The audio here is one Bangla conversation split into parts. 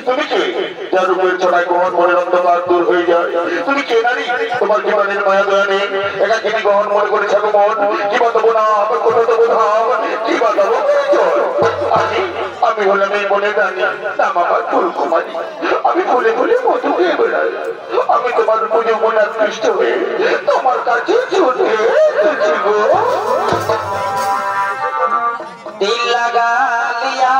তুমি কে যার রূপের ছড়ায় গ্রহণ মনের অন্ধকার দূর হয়ে যায়? তুমি কে নারী? তোমার জীবনের মায়া দয়া নেই, একাকিনী গ্রহণ মনে করেছে মন। কি বাতাবো না আমার কোথা দেবো ধাম, কি বাতাবো আমি হলাম এই মনের রানী, নাম আমার ফুলকুমারী। আমি ফুলে ফুলে মধু খেয়ে বেড়াই। আমি তোমার পুজো মনে আকৃষ্ট হয়ে তোমার কাছে ছুটে এসেছি গো। दिल लगा लिया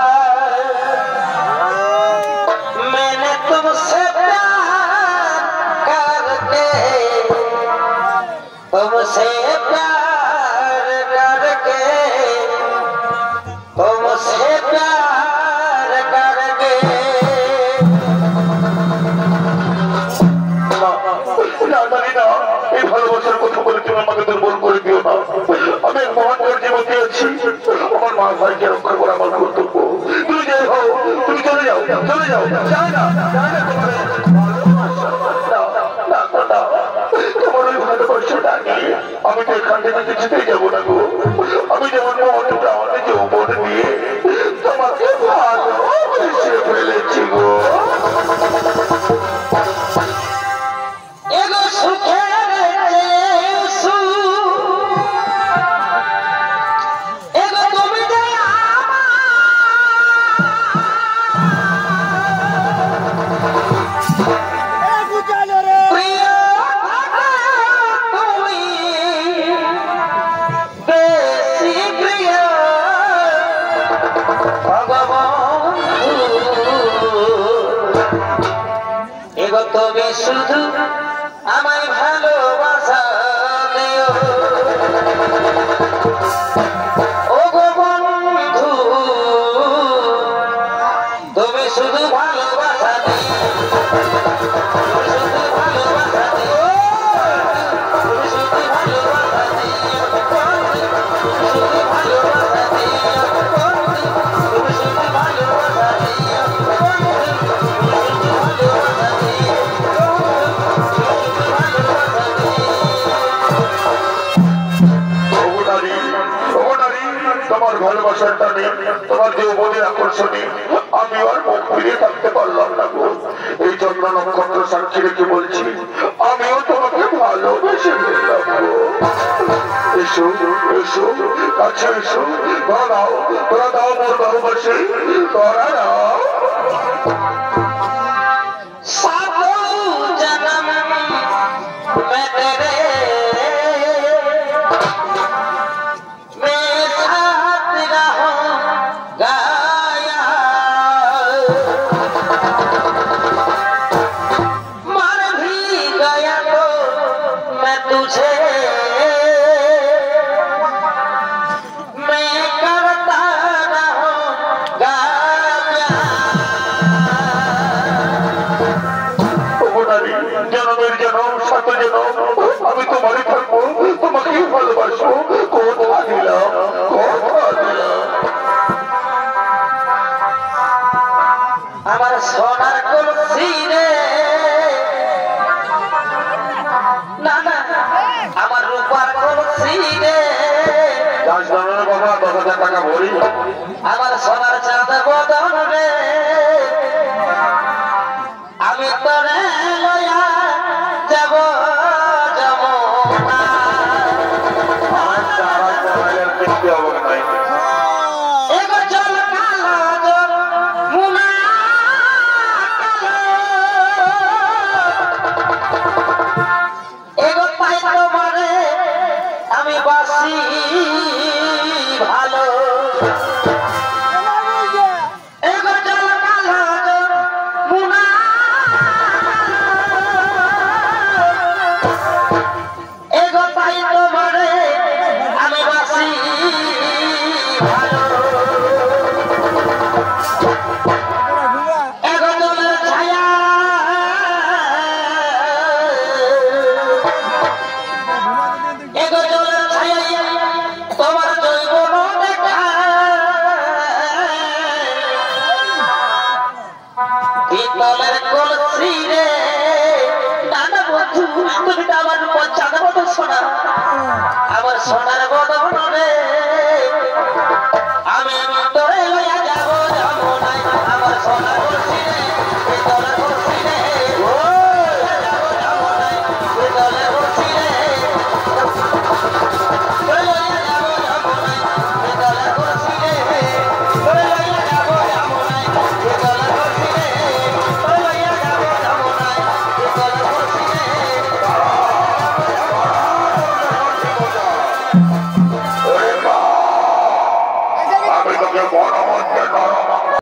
मैंने तुमसे प्यार करके, तुमसे प्यार करके, तुमसे प्यार करके। না এই ভালোবাসার কথা বলে তুমি আমাকে দুর্বল করে দিও না। আমি এক মহান জীবনে আছি, আমার মা ভাইকে রক্ষা করা আমার কর্তব্য। তুমি যাই হও, তুমি চলে যাও, চলে যাও। তোমার ওই ভালোবাসাটা নিয়ে আমি তো এখান থেকে কিছুতেই যাবো না গো। আমি যেমন মনটা অনেক যৌবন নিয়ে তোমাকে ভালোবেসে ফেলেছি গো। তুমি শুধু আমায় ভালোবাসা দিও ও গো বন্ধু, তুমি শুধু ভালোবাসা দিও, শুধু ভালোবাসা দিও, তুমি শুধু ভালোবাসা দিও, শুধু ভালোবাসা দিও, তুমি শুধু ভালোবাসা দিও। তোমার ভালোবাসার টানে, তোমার যৌবনের আকর্ষণে আমি আর মুখ ফিরিয়ে থাকতে পারলাম না গো। এই চন্দ্র নক্ষত্র সাক্ষী রেখে বলছি, আমিও তোমাকে ভালোবেসে ফেললাম গো। এসো এসো কাছে এসো, তোরা দাও মোর ভালোবাসে, তোরা দাও। আমি তোমারই থাকবো, তোমাকেই ভালোবাসবো। কথা দিলাম, কথা দিলাম। আমার সোনার কলসি রে, না না আমার রূপার কলসি রে, বাবা 10,000 টাকা ভরি। আমার সোনার চাঁদ বদন রে, আমি তোরে লয়া যাব যমুনা। এগো জল কালো যমুনা কালো, এগো পাই তোমারে আমি বাসি ভালো। এগো জল না আমার সোনার বদন